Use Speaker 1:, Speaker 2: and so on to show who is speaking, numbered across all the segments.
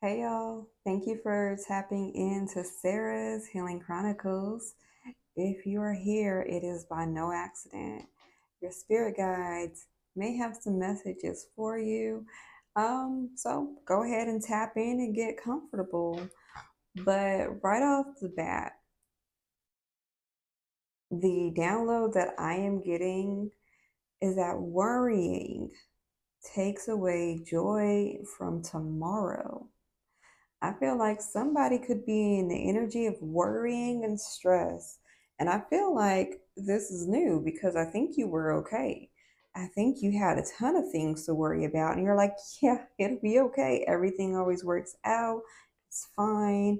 Speaker 1: Hey y'all, thank you for tapping into Sarah's Healing Chronicles. If you are here, it is by no accident. Your spirit guides may have some messages for you. So go ahead and tap in and get comfortable. But right off the bat, the download that I am getting is that worrying takes away joy from tomorrow. I feel like somebody could be in the energy of worrying and stress. And I feel like this is new because I think you were okay. I think you had a ton of things to worry about. And you're like, yeah, it'll be okay. Everything always works out. It's fine.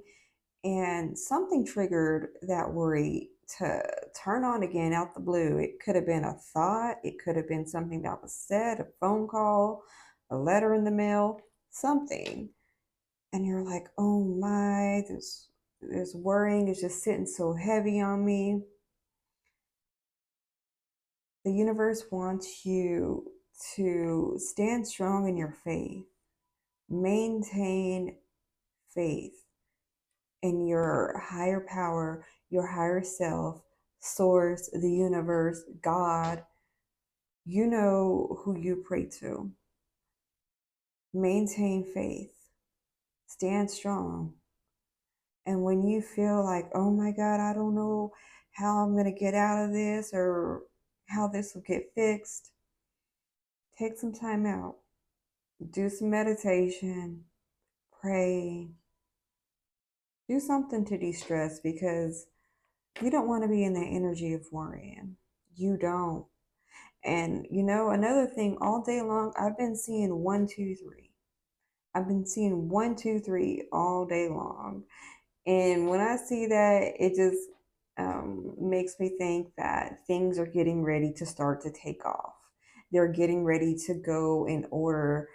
Speaker 1: And something triggered that worry to turn on again out the blue. It could have been a thought, it could have been something that was said, a phone call, a letter in the mail, something, and you're like, oh my, this worrying is just sitting so heavy on me. The universe wants you to stand strong in your faith, maintain faith in your higher power, your higher self, source, the universe, God. You know who you pray to. Maintain faith, stand strong. And when you feel like, oh my God, I don't know how I'm going to get out of this or how this will get fixed, take some time out, do some meditation, pray, do something to de stress because you don't want to be in the energy of worrying. You don't. And another thing, all day long, I've been seeing 1, 2, 3. I've been seeing 1, 2, 3 all day long. And when I see that, it just makes me think that things are getting ready to start to take off. They're getting ready to go in order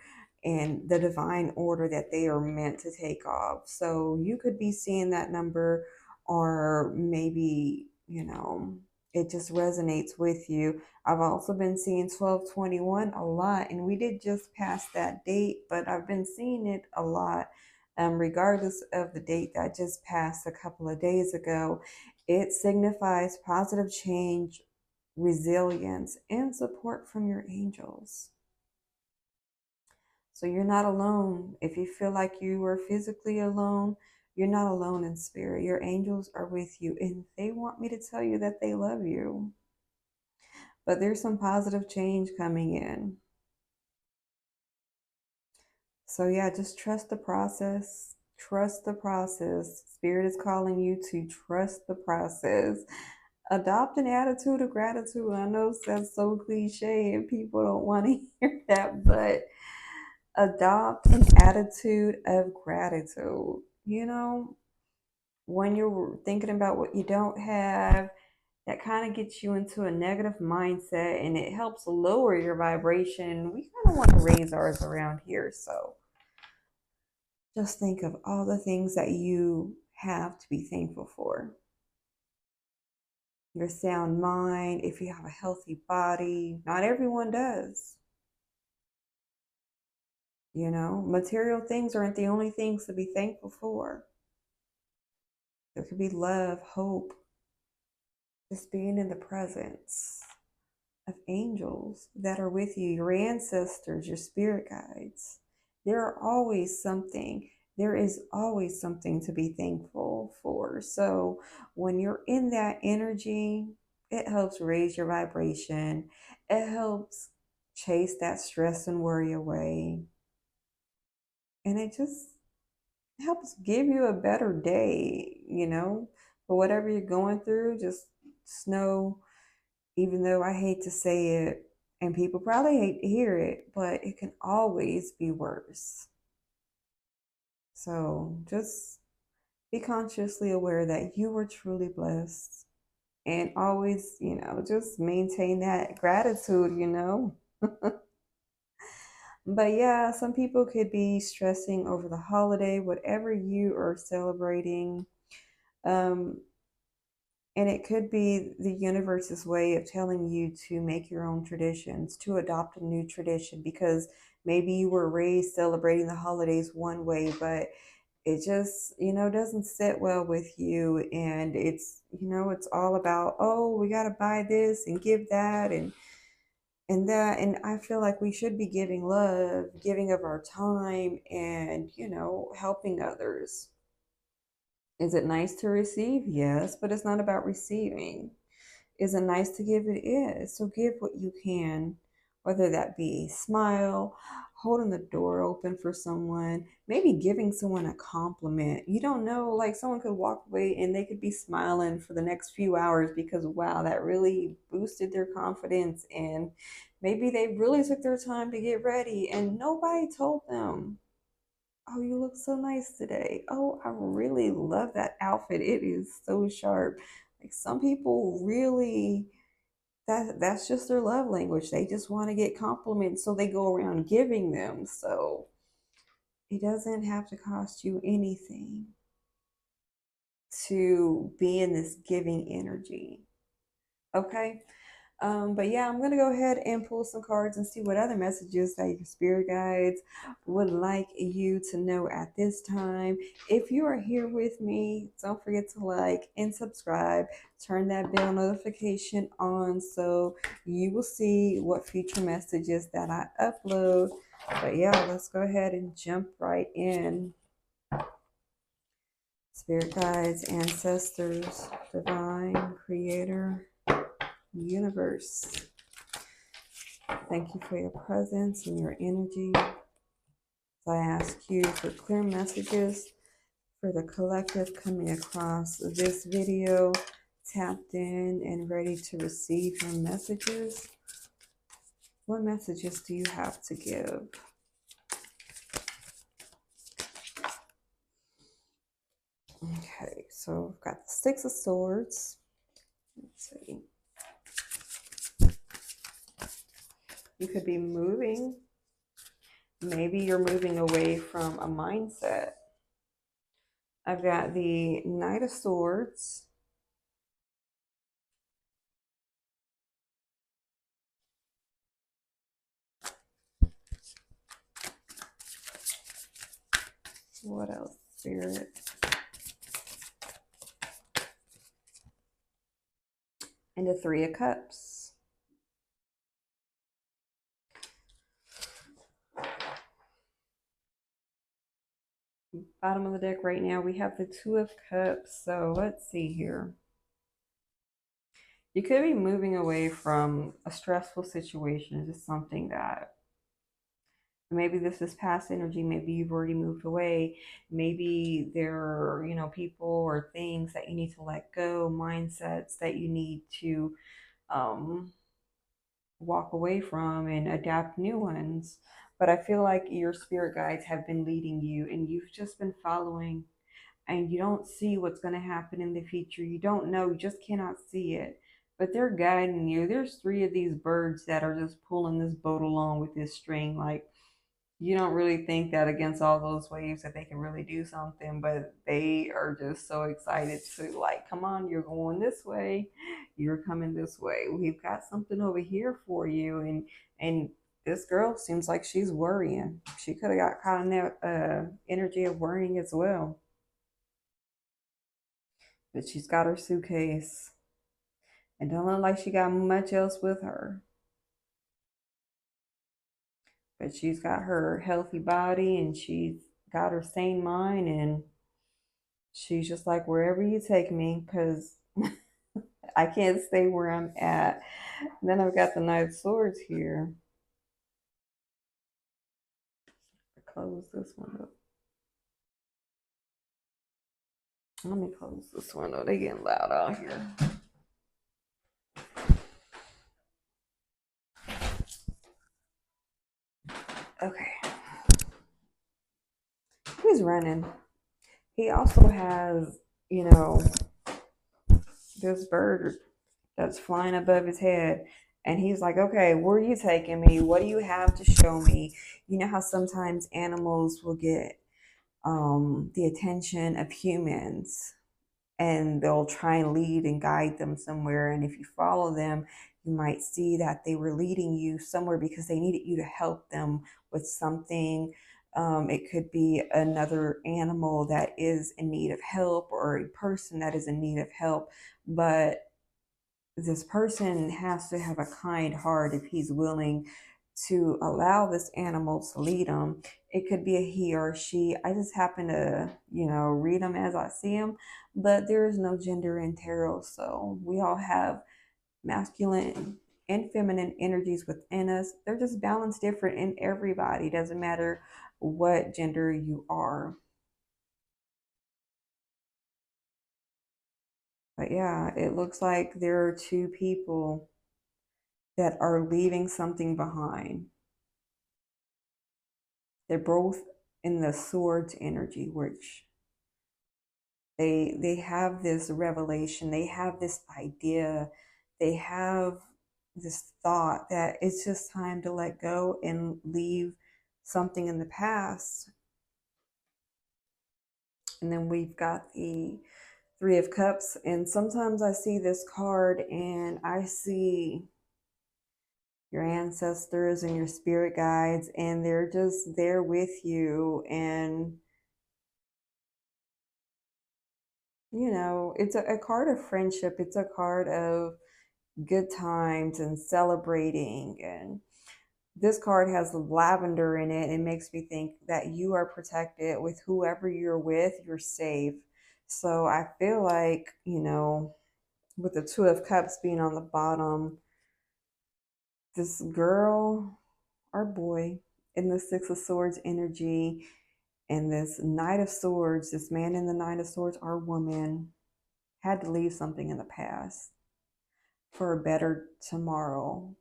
Speaker 1: and the divine order that they are meant to take off. So you could be seeing that number, or maybe, it just resonates with you. I've also been seeing 1221 a lot, and we did just pass that date, but I've been seeing it a lot regardless of the date that just passed a couple of days ago. It signifies positive change, resilience, and support from your angels. So you're not alone. If you feel like you are physically alone, you're not alone in spirit. Your angels are with you, and they want me to tell you that they love you. But there's some positive change coming in. So, yeah, just trust the process. Trust the process. Spirit is calling you to trust the process. Adopt an attitude of gratitude. I know that's so cliche and people don't want to hear that, but adopt an attitude of gratitude. When you're thinking about what you don't have, that kind of gets you into a negative mindset and it helps lower your vibration. We kind of want to raise ours around here. So just think of all the things that you have to be thankful for. Your sound mind, if you have a healthy body, not everyone does. Material things aren't the only things to be thankful for. There could be love, hope, just being in the presence of angels that are with you, your ancestors, your spirit guides. There is always something to be thankful for. So when you're in that energy, it helps raise your vibration. It helps chase that stress and worry away. And it just helps give you a better day. For whatever you're going through, just know, even though I hate to say it, and people probably hate to hear it, but it can always be worse. So just be consciously aware that you were truly blessed and always, just maintain that gratitude. But yeah, some people could be stressing over the holiday, whatever you are celebrating. Um, And it could be the universe's way of telling you to make your own traditions, to adopt a new tradition, because Maybe you were raised celebrating the holidays one way, but it just, doesn't sit well with you. And it's all about, oh, we got to buy this and give that and that. And I feel like we should be giving love, giving of our time, and, helping others. Is it nice to receive? Yes, but it's not about receiving. Is it nice to give? It is. So give what you can, whether that be a smile, holding the door open for someone, maybe giving someone a compliment. You don't know, like someone could walk away and they could be smiling for the next few hours because, wow, that really boosted their confidence. And maybe they really took their time to get ready and nobody told them, oh, you look so nice today. Oh, I really love that outfit. It is so sharp. Like some people really that's just their love language. They just want to get compliments, so they go around giving them. So it doesn't have to cost you anything to be in this giving energy. Okay. But yeah, I'm gonna go ahead and pull some cards and see what other messages that your spirit guides would like you to know at this time. If you are here with me, don't forget to like and subscribe. Turn that bell notification on so you will see what future messages that I upload. But yeah, let's go ahead and jump right in. Spirit guides, ancestors, divine creator, universe. Thank you for your presence and your energy. So I ask you for clear messages for the collective coming across this video, tapped in and ready to receive your messages. What messages do you have to give? Okay, so I've got the Six of Swords. Let's see. You could be moving. Maybe you're moving away from a mindset. I've got the Knight of Swords. What else, Spirit? And the Three of Cups. Bottom of the deck right now, we have the Two of Cups. So let's see here. You could be moving away from a stressful situation, just something that maybe this is past energy. Maybe you've already moved away. Maybe there are, people or things that you need to let go, mindsets that you need to walk away from and adapt new ones. But I feel like your spirit guides have been leading you and you've just been following, and you don't see what's going to happen in the future. You don't know, you just cannot see it. But they're guiding you. There's three of these birds that are just pulling this boat along with this string. Like, you don't really think that against all those waves that they can really do something, but they are just so excited to, like, come on, you're going this way, you're coming this way, we've got something over here for you. And this girl seems like she's worrying. She could have got caught in that energy of worrying as well, but she's got her suitcase and don't look like she got much else with her. But she's got her healthy body and she's got her sane mind, and she's just like, wherever you take me, because I can't stay where I'm at. And then I've got the Knight of Swords here. Close this one up. Let me close this one up. They getting loud out here. Okay. He's running. He also has, this bird that's flying above his head. And he's like, okay, where are you taking me? What do you have to show me? You know how sometimes animals will get the attention of humans and they'll try and lead and guide them somewhere. And if you follow them, You might see that they were leading you somewhere because they needed you to help them with something. It could be another animal that is in need of help, or a person that is in need of help. But this person has to have a kind heart if he's willing to allow this animal to lead him. It could be a he or she. I just happen to, read them as I see them, but there is no gender in tarot. So we all have masculine and feminine energies within us. They're just balanced different in everybody. Doesn't matter what gender you are. But yeah, it looks like there are two people that are leaving something behind. They're both in the swords energy, which they have this revelation, they have this idea, they have this thought that it's just time to let go and leave something in the past. And then we've got the Three of Cups, and sometimes I see this card and I see your ancestors and your spirit guides, and they're just there with you. And it's a card of friendship. It's a card of good times and celebrating. And this card has lavender in it. It makes me think that you are protected. With whoever you're with, you're safe. So I feel like, with the Two of Cups being on the bottom, this girl or boy in the Six of Swords energy, and this Knight of Swords, this man in the Knight of Swords or woman, had to leave something in the past for a better tomorrow,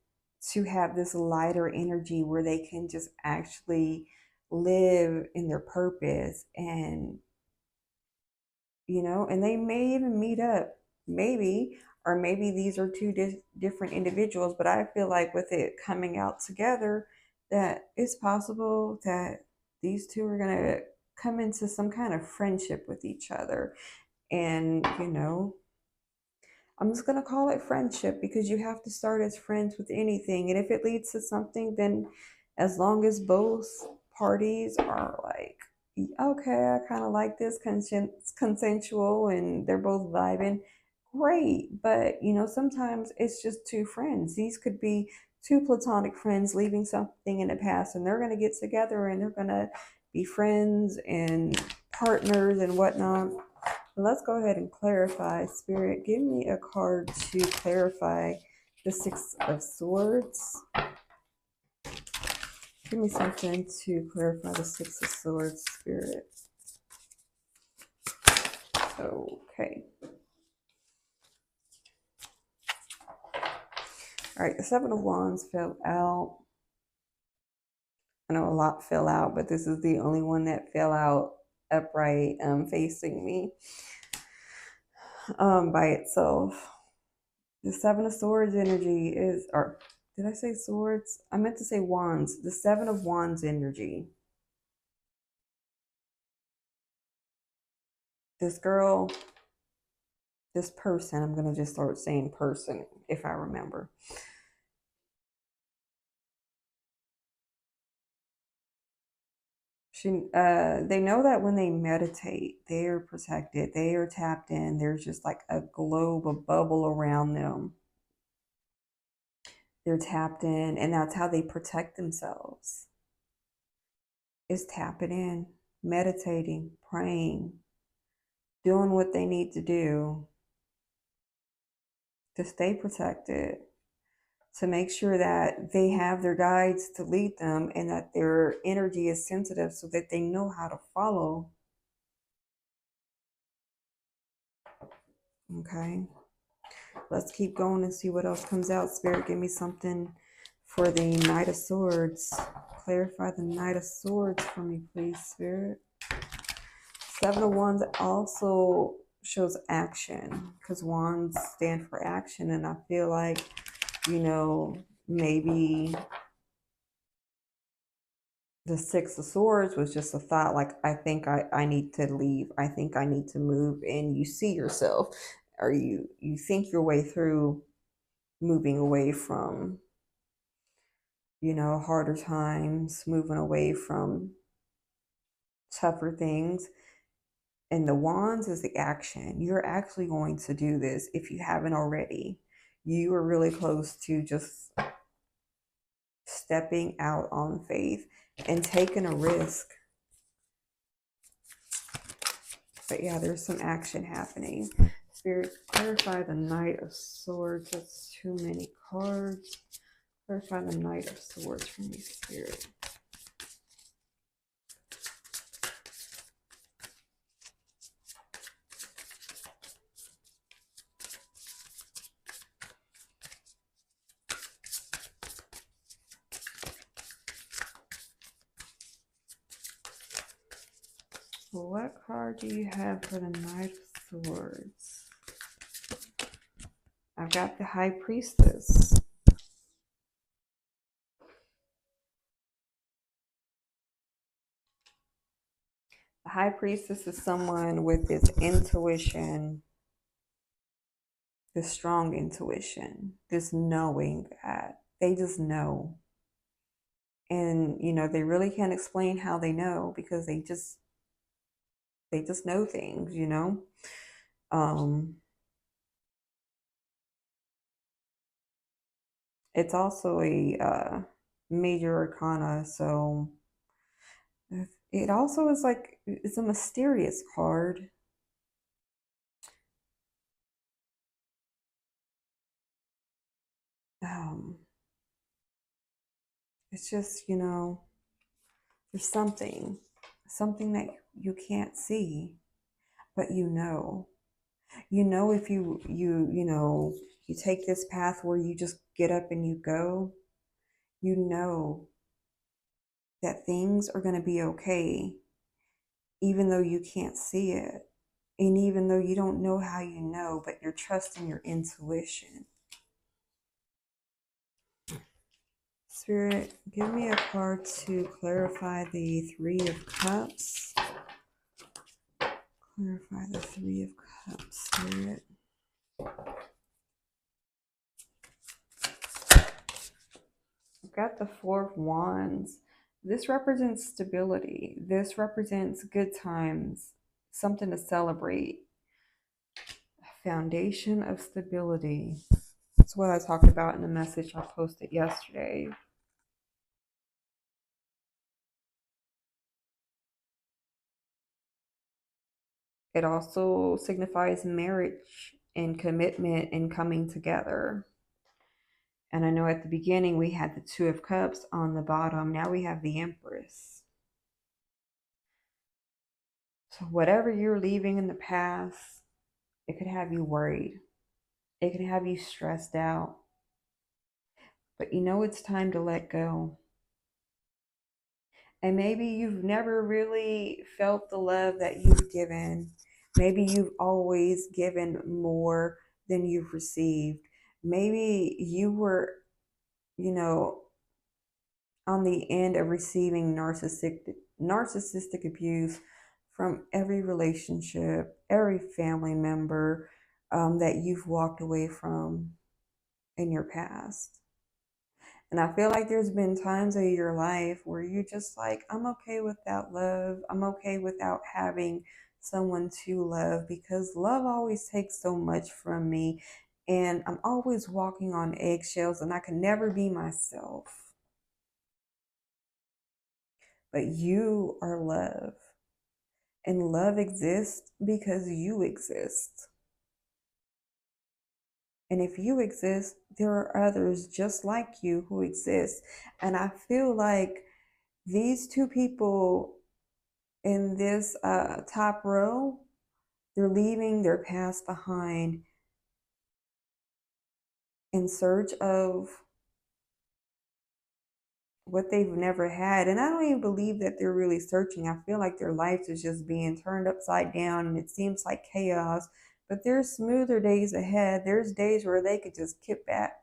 Speaker 1: to have this lighter energy where they can just actually live in their purpose. And and they may even meet up, maybe, or maybe these are two different individuals. But I feel like with it coming out together, that it's possible that these two are going to come into some kind of friendship with each other. And I'm just going to call it friendship, because you have to start as friends with anything. And if it leads to something, then as long as both parties are like, okay, I kind of like this, consensual, and they're both vibing, great. But, sometimes it's just two friends. These could be two platonic friends leaving something in the past, and they're going to get together and they're going to be friends and partners and whatnot. Let's go ahead and clarify. Spirit, give me a card to clarify the Six of Swords. Give me something to clarify the Six of Swords, Spirit. Okay. All right, the Seven of Wands fell out. I know a lot fell out, but this is the only one that fell out upright, facing me, by itself. The Seven of Swords energy is, or did I say swords? I meant to say wands. The Seven of Wands energy. This girl, this person, I'm going to just start saying person if I remember. They know that when they meditate, they are protected. They are tapped in. There's just like a globe, a bubble around them. They're tapped in, and that's how they protect themselves. Is tapping in, meditating, praying, doing what they need to do to stay protected, to make sure that they have their guides to lead them, and that their energy is sensitive so that they know how to follow. Okay. Let's keep going and see what else comes out. Spirit, give me something for the Knight of Swords. Clarify the Knight of Swords for me, please, Spirit. Seven of Wands also shows action, because wands stand for action. And I feel like, maybe the Six of Swords was just a thought, like, I think I need to leave. I think I need to move. And you see yourself, or you think your way through moving away from, harder times, moving away from tougher things. And the wands is the action. You're actually going to do this if you haven't already. You are really close to just stepping out on faith and taking a risk. But yeah, there's some action happening. Spirit, clarify the Knight of Swords. That's too many cards. Clarify the Knight of Swords for me, Spirit. What card do you have for the Knight of Swords? I've got the High Priestess. The High Priestess is someone with this intuition, this strong intuition, this knowing that they just know. And, they really can't explain how they know because they just know things, It's also a major arcana, so it also is like, it's a mysterious card. It's just, there's something that you can't see, but if you take this path where you just get up and you go, that things are going to be okay, even though you can't see it. And even though you don't know how you know, but you're trusting your intuition. Spirit, give me a card to clarify the Three of Cups. Clarify the Three of Cups, Spirit. I've got the Four of Wands. This represents stability. This represents good times, something to celebrate. Foundation of stability. That's what I talked about in the message I posted yesterday. It also signifies marriage and commitment and coming together. And I know at the beginning we had the Two of Cups on the bottom. Now we have the Empress. So whatever you're leaving in the past, it could have you worried. It could have you stressed out. But it's time to let go. And maybe you've never really felt the love that you've given. Maybe you've always given more than you've received. Maybe you were, on the end of receiving narcissistic abuse from every relationship, every family member that you've walked away from in your past. And I feel like there's been times of your life where you're just like, I'm okay without love. I'm okay without having someone to love, because love always takes so much from me. And I'm always walking on eggshells and I can never be myself. But you are love. And love exists because you exist. And if you exist, there are others just like you who exist. And I feel like these two people in this top row, they're leaving their past behind in search of what they've never had. And I don't even believe that they're really searching. I feel like their lives is just being turned upside down and it seems like chaos. But there's smoother days ahead. There's days where they could just kick back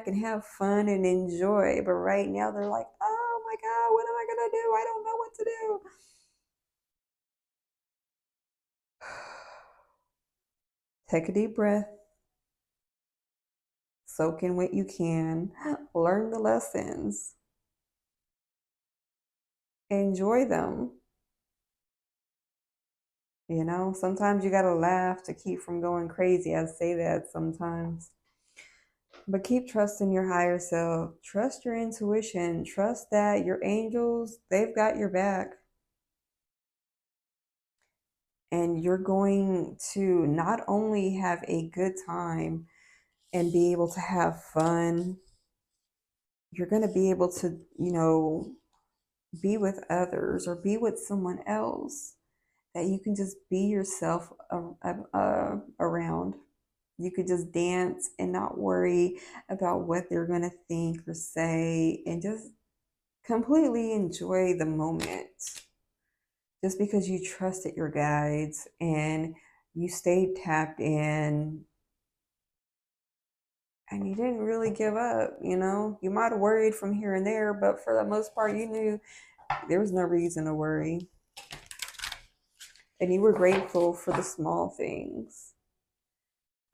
Speaker 1: and have fun and enjoy. But right now they're like, oh my God, what am I gonna do? I don't know what to do. Take a deep breath. Soak in what you can. Learn the lessons. Enjoy them. You know, sometimes you gotta laugh to keep from going crazy. I say that sometimes. But keep trusting your higher self. Trust your intuition. Trust that your angels, they've got your back. And you're going to not only have a good time and be able to have fun, you're going to be able to, be with others or be with someone else that you can just be yourself around. You could just dance and not worry about what they're going to think or say and just completely enjoy the moment. Just because you trusted your guides and you stayed tapped in and you didn't really give up, You might have worried from here and there, but for the most part, you knew there was no reason to worry. And you were grateful for the small things.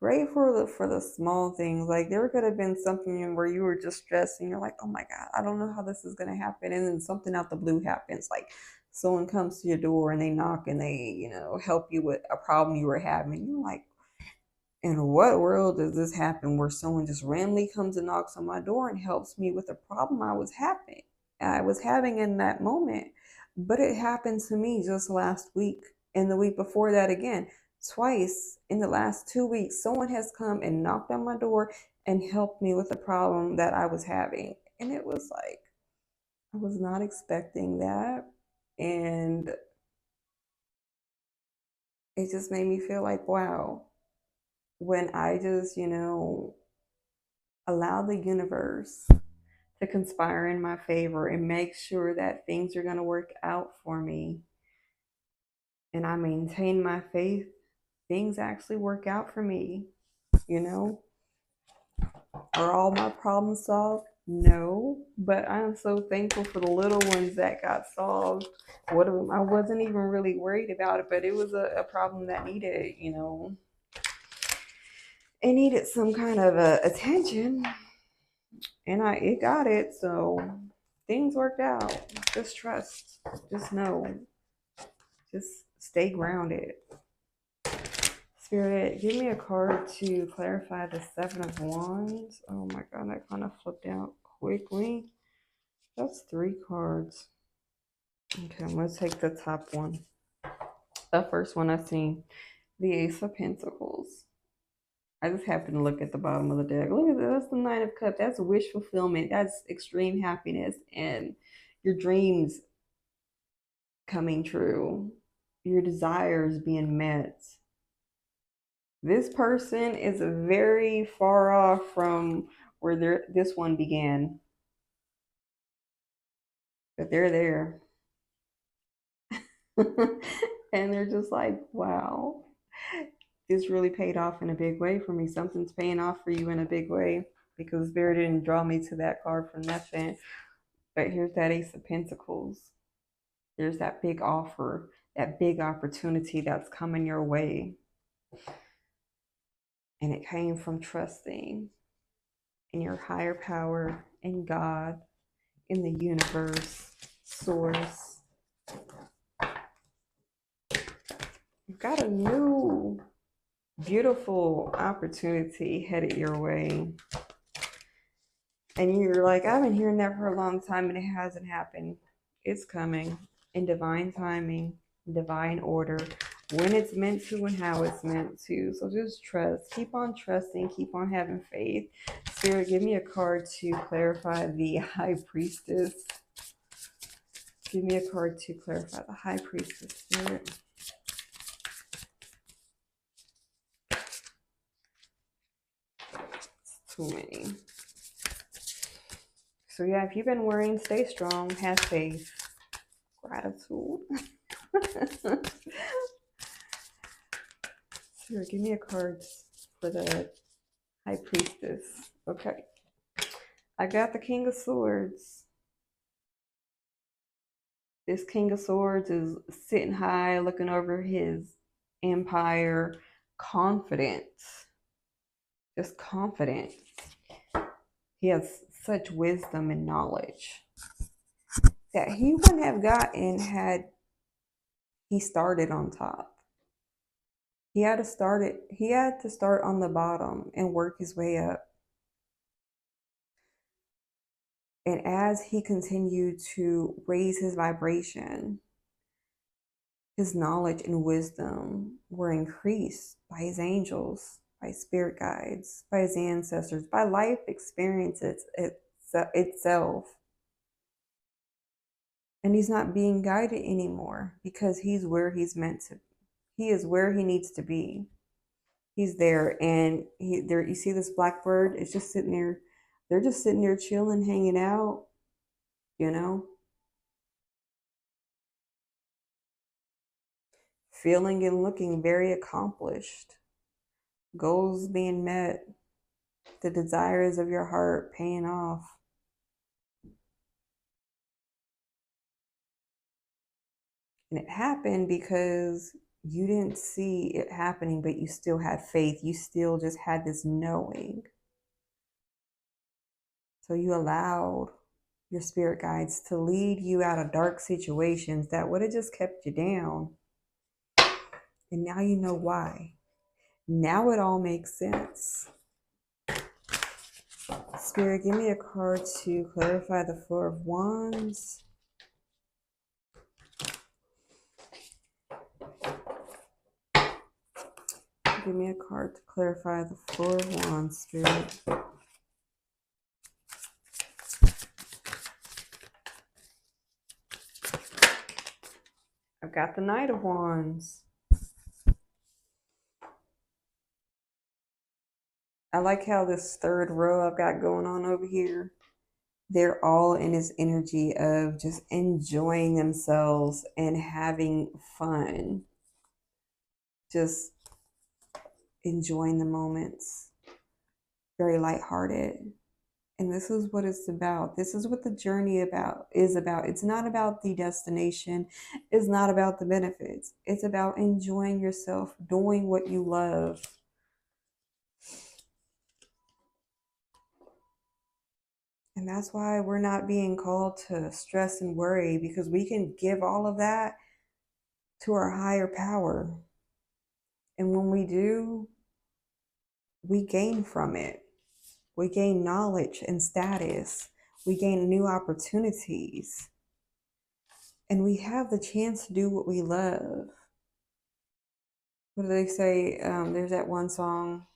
Speaker 1: Grateful for the small things. Like there could have been something where you were just stressed and you're like, oh my God, I don't know how this is going to happen. And then something out the blue happens. Like someone comes to your door and they knock and they, help you with a problem you were having. You're like, in what world does this happen where someone just randomly comes and knocks on my door and helps me with a problem I was having in that moment? But it happened to me just last week and the week before that again. Twice in the last 2 weeks, someone has come and knocked on my door and helped me with a problem that I was having. And it was like, I was not expecting that. And it just made me feel like, wow, when I just, allow the universe to conspire in my favor and make sure that things are going to work out for me, and I maintain my faith, things actually work out for me, you know? Are all my problems solved? No, but I'm so thankful for the little ones that got solved. What I wasn't even really worried about it, but it was a problem that needed, it needed some kind of attention, and it got it. So things worked out. Just trust. Just know. Just stay grounded. Spirit, give me a card to clarify the Seven of Wands. Oh my God, that kind of flipped out quickly. That's 3 cards. Okay, I'm going to take the top one. The first one I seen, the Ace of Pentacles. I just happened to look at the bottom of the deck. Look at that. That's the Nine of Cups. That's wish fulfillment. That's extreme happiness and your dreams coming true. Your desires being met. This person is very far off from where this one began. But they're there. And they're just like, wow, this really paid off in a big way for me. Something's paying off for you in a big way, because Spirit didn't draw me to that card for nothing. But here's that Ace of Pentacles. There's that big offer, that big opportunity that's coming your way. And it came from trusting in your higher power, in God, in the universe, source. You've got a new, beautiful opportunity headed your way. And you're like, I've been hearing that for a long time and it hasn't happened. It's coming in divine timing, divine order, when it's meant to and how it's meant to. So just trust. Keep on trusting. Keep on having faith. Spirit, give me a card to clarify the High Priestess. Give me a card to clarify the High Priestess, Spirit. It's too many. So yeah, if you've been worrying, stay strong, have faith, gratitude. Sure, give me a card for the High Priestess. Okay. I got the King of Swords. This King of Swords is sitting high, looking over his empire, confident. Just confident. He has such wisdom and knowledge that he wouldn't have gotten had he started on top. He had to start on the bottom and work his way up. And as he continued to raise his vibration, his knowledge and wisdom were increased by his angels, by spirit guides, by his ancestors, by life experiences itself. And he's not being guided anymore because he's where he's meant to. He is where he needs to be. He's there, and there. You see this blackbird? It's just sitting there. They're just sitting there chilling, hanging out. You know, feeling and looking very accomplished. Goals being met. The desires of your heart paying off. And it happened because you didn't see it happening, but you still had faith. You still just had this knowing. So you allowed your spirit guides to lead you out of dark situations that would have just kept you down. And now you know why. Now it all makes sense. Spirit, give me a card to clarify the Four of Wands. Give me a card to clarify the Four of Wands, Spirit. I've got the Knight of Wands. I like how this third row I've got going on over here, they're all in this energy of just enjoying themselves and having fun. Just enjoying the moments. Very lighthearted. And this is what it's about. This is what the journey is about. It's not about the destination. It's not about the benefits. It's about enjoying yourself, doing what you love. And that's why we're not being called to stress and worry, because we can give all of that to our higher power. And when we do, we gain from it. We gain knowledge and status. We gain new opportunities. And we have the chance to do what we love. What do they say? There's that one song,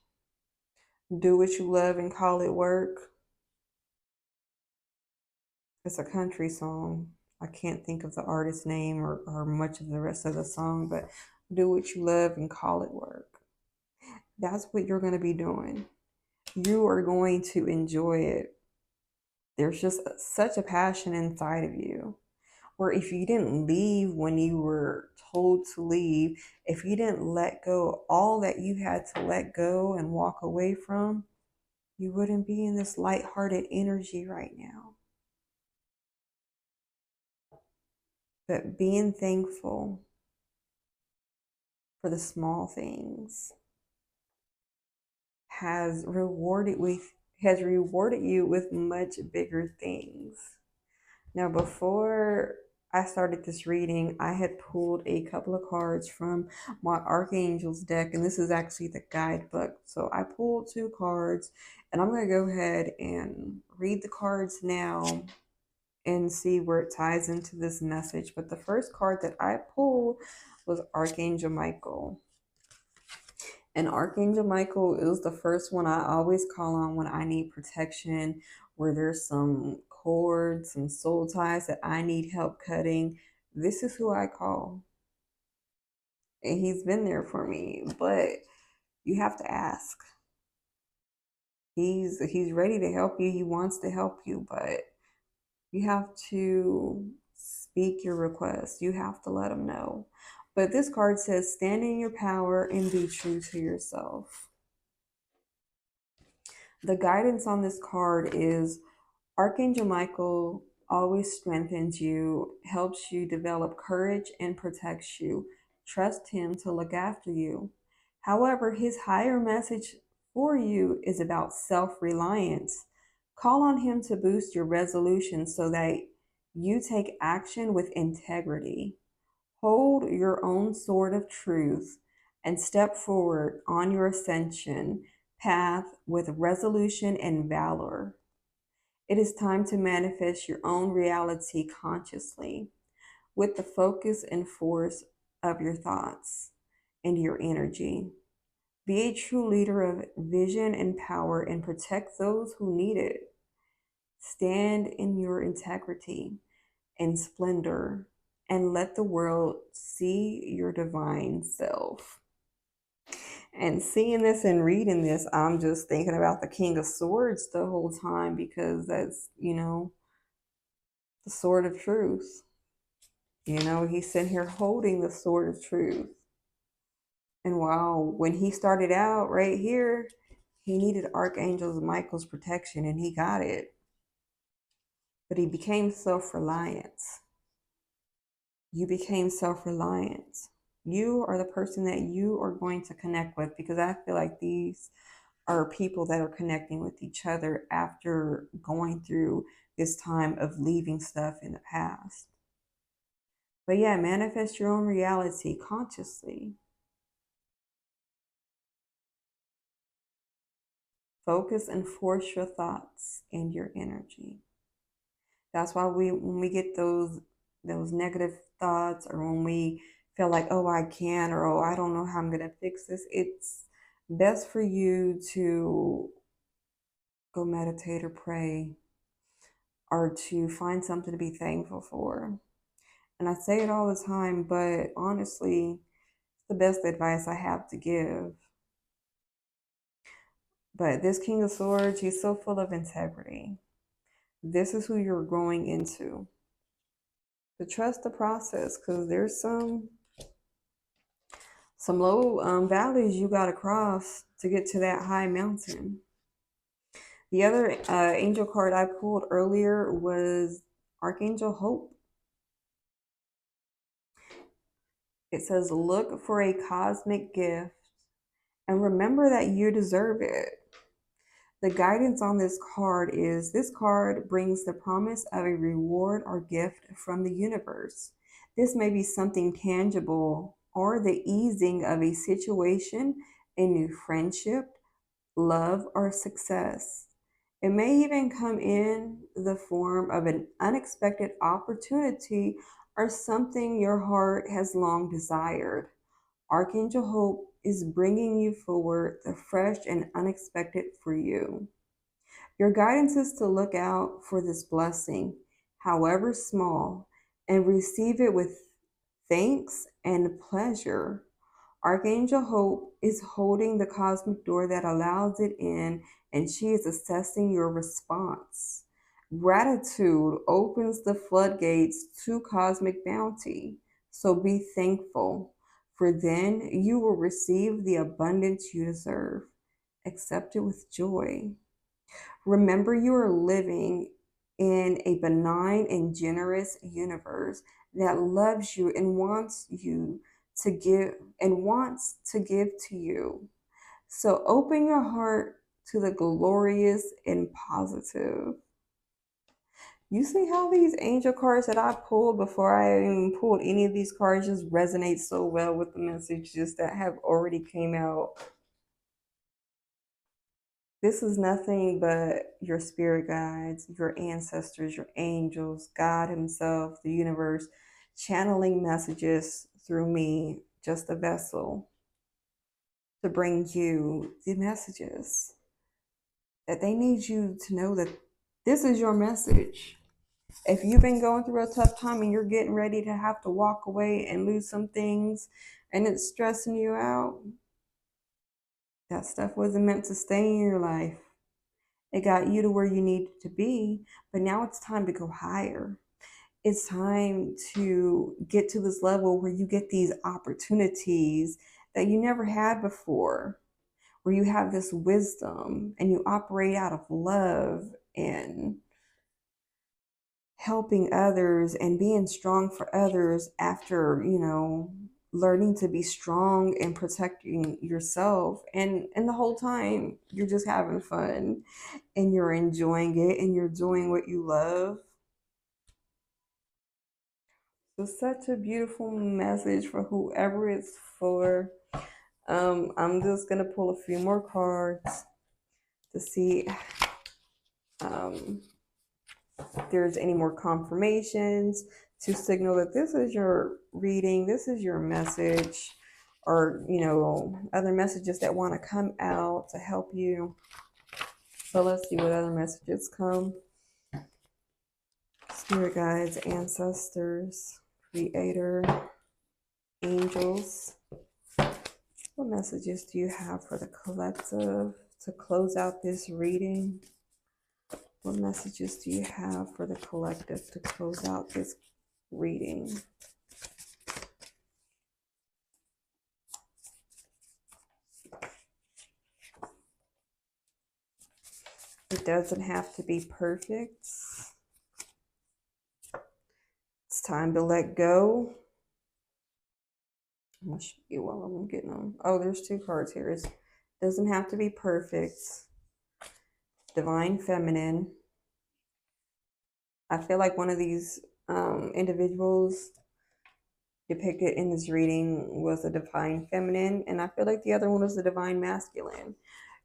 Speaker 1: do what you love and call it work. It's a country song. I can't think of the artist's name or much of the rest of the song, but do what you love and call it work. That's what you're going to be doing. You are going to enjoy it. There's just such a passion inside of you. Or if you didn't leave when you were told to leave, if you didn't let go all that you had to let go and walk away from, you wouldn't be in this lighthearted energy right now. But being thankful for the small things has rewarded you with much bigger things. Now, before I started this reading, I had pulled a couple of cards from my Archangel's deck, and this is actually the guidebook. So I pulled 2 cards, and I'm going to go ahead and read the cards now and see where it ties into this message. But the first card that I pulled was Archangel Michael. And Archangel Michael is the first one I always call on when I need protection, where there's some cords, some soul ties that I need help cutting. This is who I call. And he's been there for me, but you have to ask. He's ready to help you. He wants to help you, but you have to speak your request. You have to let him know. But this card says, stand in your power and be true to yourself. The guidance on this card is Archangel Michael always strengthens you, helps you develop courage, and protects you. Trust him to look after you. However, his higher message for you is about self-reliance, Call on Him to boost your resolution so that you take action with integrity. Hold your own sword of truth and step forward on your ascension path with resolution and valor. It is time to manifest your own reality consciously with the focus and force of your thoughts and your energy. Be a true leader of vision and power and protect those who need it. Stand in your integrity and splendor and let the world see your divine self. And seeing this and reading this, I'm just thinking about the King of Swords the whole time because that's, the sword of truth. He's sitting here holding the sword of truth. And wow, when he started out right here, he needed Archangel Michael's protection and he got it. But he became self-reliant. You became self-reliant. You are the person that you are going to connect with, because I feel like these are people that are connecting with each other after going through this time of leaving stuff in the past. But yeah, manifest your own reality consciously. Focus and force your thoughts and your energy. That's why when we get those negative thoughts, or when we feel like, oh, I can't, or oh, I don't know how I'm going to fix this, it's best for you to go meditate or pray, or to find something to be thankful for. And I say it all the time, but honestly, it's the best advice I have to give. But this King of Swords, he's so full of integrity. This is who you're growing into. To trust the process, because there's some low valleys you got to cross to get to that high mountain. The other angel card I pulled earlier was Archangel Hope. It says, look for a cosmic gift and remember that you deserve it. The guidance on this card is, this card brings the promise of a reward or gift from the universe. This may be something tangible or the easing of a situation, a new friendship, love, or success. It may even come in the form of an unexpected opportunity or something your heart has long desired. Archangel Hope is bringing you forward the fresh and unexpected for you. Your guidance is to look out for this blessing, however small, and receive it with thanks and pleasure. Archangel Hope is holding the cosmic door that allows it in, and she is assessing your response. Gratitude opens the floodgates to cosmic bounty, so be thankful, for then you will receive the abundance you deserve. Accept it with joy. Remember, you are living in a benign and generous universe that loves you and wants to give to you. So open your heart to the glorious and positive. You see how these angel cards that I pulled before I even pulled any of these cards just resonate so well with the messages that have already came out. This is nothing but your spirit guides, your ancestors, your angels, God Himself, the universe, channeling messages through me, just a vessel, to bring you the messages that they need you to know that this is your message. If you've been going through a tough time and you're getting ready to have to walk away and lose some things and it's stressing you out, that stuff wasn't meant to stay in your life. It got you to where you needed to be, but now it's time to go higher. It's time to get to this level where you get these opportunities that you never had before, where you have this wisdom and you operate out of love and helping others and being strong for others after, learning to be strong and protecting yourself, and the whole time you're just having fun and you're enjoying it and you're doing what you love. So such a beautiful message for whoever it's for. I'm just gonna pull a few more cards to see um, if there's any more confirmations to signal that this is your reading, this is your message, or other messages that want to come out to help you. So let's see what other messages come. Spirit guides, ancestors, creator, angels. What messages do you have for the collective to close out this reading? What messages do you have for the collective to close out this reading? It doesn't have to be perfect. It's time to let go. I'm going to show you while I'm getting them. Oh, there's two cards here. It doesn't have to be perfect. Divine Feminine. I feel like one of these individuals depicted in this reading was a Divine Feminine, and I feel like the other one was the Divine Masculine.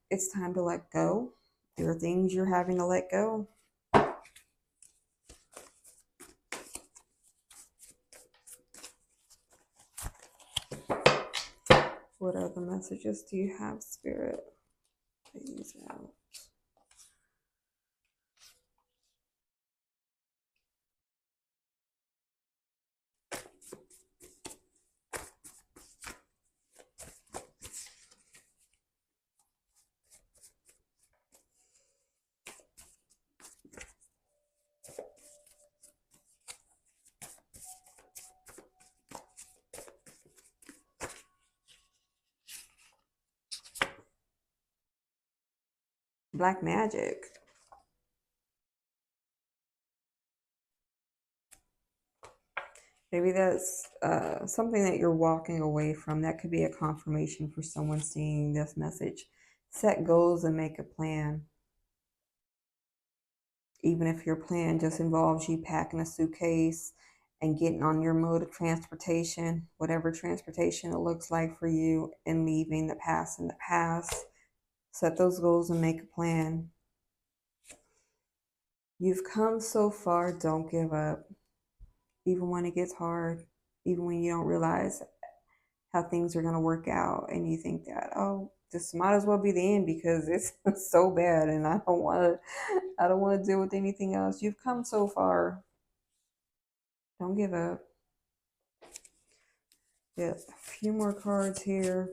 Speaker 1: It's time to let go. There are things you're having to let go. What other messages do you have, Spirit? Take these out. Black magic. Maybe that's something that you're walking away from. That could be a confirmation for someone seeing this message. Set goals and make a plan. Even if your plan just involves you packing a suitcase and getting on your mode of transportation, whatever transportation it looks like for you, and leaving the past in the past. Set those goals and make a plan. You've come so far, don't give up. Even when it gets hard, even when you don't realize how things are going to work out and you think that, oh, this might as well be the end because it's so bad and I don't want to deal with anything else. You've come so far. Don't give up. Yeah, a few more cards here.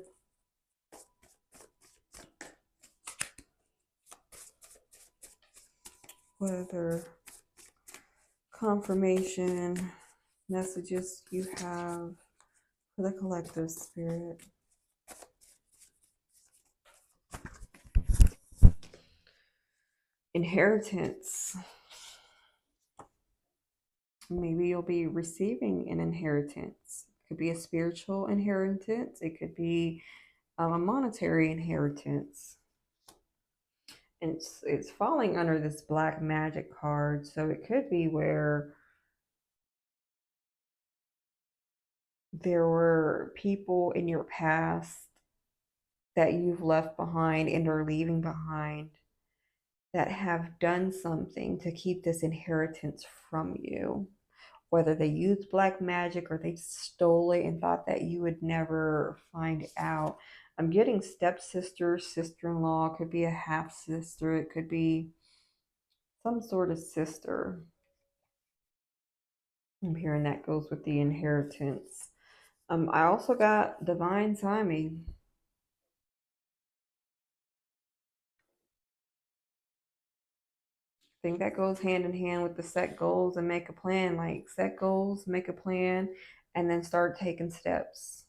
Speaker 1: What other confirmation messages you have for the collective, Spirit? Inheritance. Maybe you'll be receiving an inheritance. It could be a spiritual inheritance. It could be a monetary inheritance. And it's falling under this black magic card. So it could be where there were people in your past that you've left behind and are leaving behind that have done something to keep this inheritance from you. Whether they used black magic or they stole it and thought that you would never find out. I'm getting stepsister, sister-in-law, could be a half-sister, it could be some sort of sister. I'm hearing that goes with the inheritance. I also got divine timing. I think that goes hand in hand with the set goals and make a plan. Like set goals, make a plan, and then start taking steps.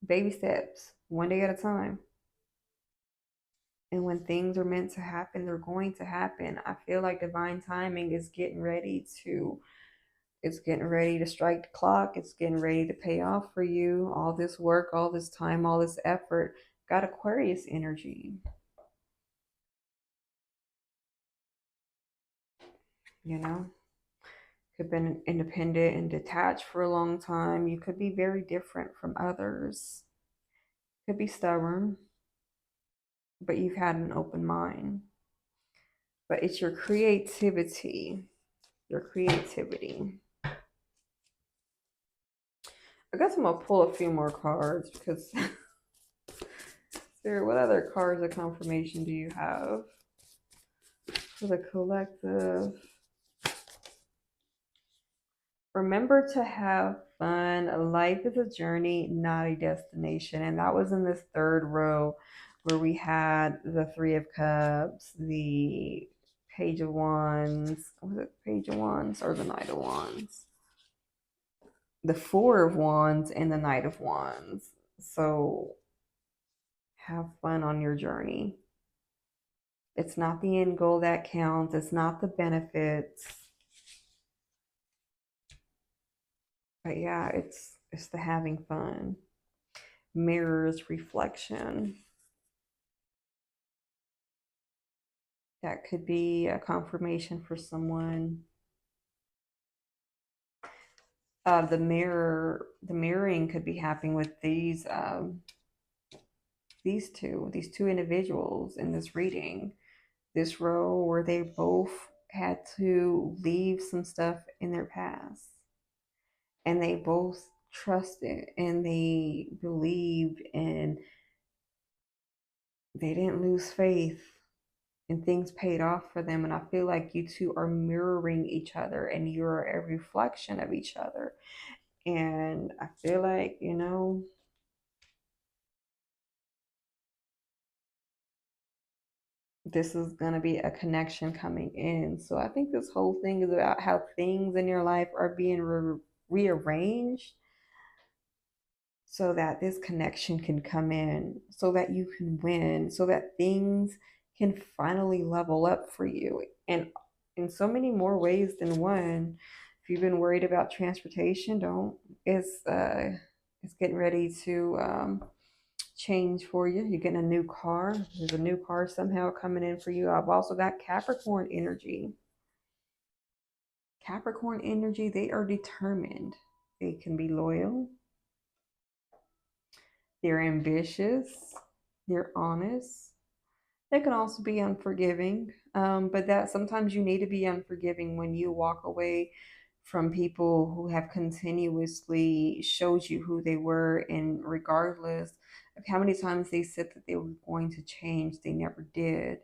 Speaker 1: Baby steps, one day at a time. And when things are meant to happen, they're going to happen. I feel like divine timing is getting ready to It's getting ready to strike the clock. It's getting ready to pay off for you. All this work, all this time, all this effort. Got Aquarius energy. You know, could have been independent and detached for a long time. You could be very different from others. Could be stubborn, but you've had an open mind. But it's your creativity. Your creativity. I guess I'm gonna pull a few more cards because Sarah, what other cards of confirmation do you have for the collective? Remember to have fun. Life is a journey, not a destination. And that was in this third row where we had the Three of Cups, the Page of Wands. Was it Page of Wands or the Knight of Wands? The Four of Wands and the Knight of Wands. So have fun on your journey. It's not the end goal that counts. It's not the benefits. But yeah, it's the having fun. Mirrors reflection. That could be a confirmation for someone. The mirroring could be happening with these two individuals in this reading. This row where they both had to leave some stuff in their past, and they both trusted and they believed and they didn't lose faith, and things paid off for them. And I feel like you two are mirroring each other and you're a reflection of each other. And I feel like, this is going to be a connection coming in. So I think this whole thing is about how things in your life are being rearranged so that this connection can come in, so that you can win, so that things can finally level up for you. And in so many more ways than one. If you've been worried about transportation, don't. It's getting ready to change for you. You're getting a new car. There's a new car somehow coming in for you. I've also got Capricorn energy. Capricorn energy, they are determined. They can be loyal. They're ambitious. They're honest. They can also be unforgiving. But that sometimes you need to be unforgiving when you walk away from people who have continuously showed you who they were, and regardless of how many times they said that they were going to change, they never did.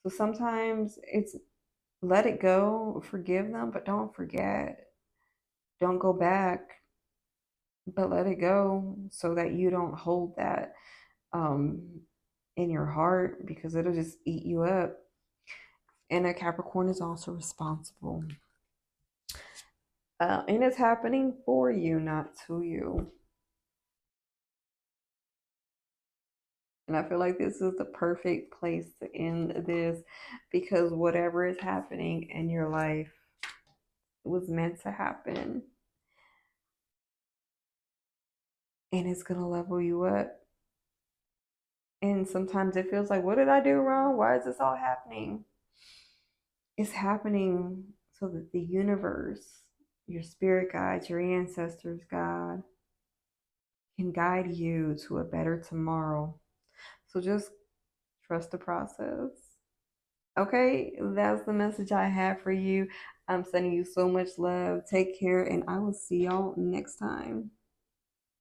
Speaker 1: So sometimes it's let it go, forgive them, but don't forget. Don't go back, but let it go so that you don't hold that um, in your heart, because it'll just eat you up. And a Capricorn is also responsible. And it's happening for you, not to you. And I feel like this is the perfect place to end this, because whatever is happening in your life was meant to happen. And it's going to level you up. And sometimes it feels like, what did I do wrong? Why is this all happening? It's happening so that the universe, your spirit guides, your ancestors, God, can guide you to a better tomorrow. So just trust the process. Okay, that's the message I have for you. I'm sending you so much love. Take care, and I will see y'all next time.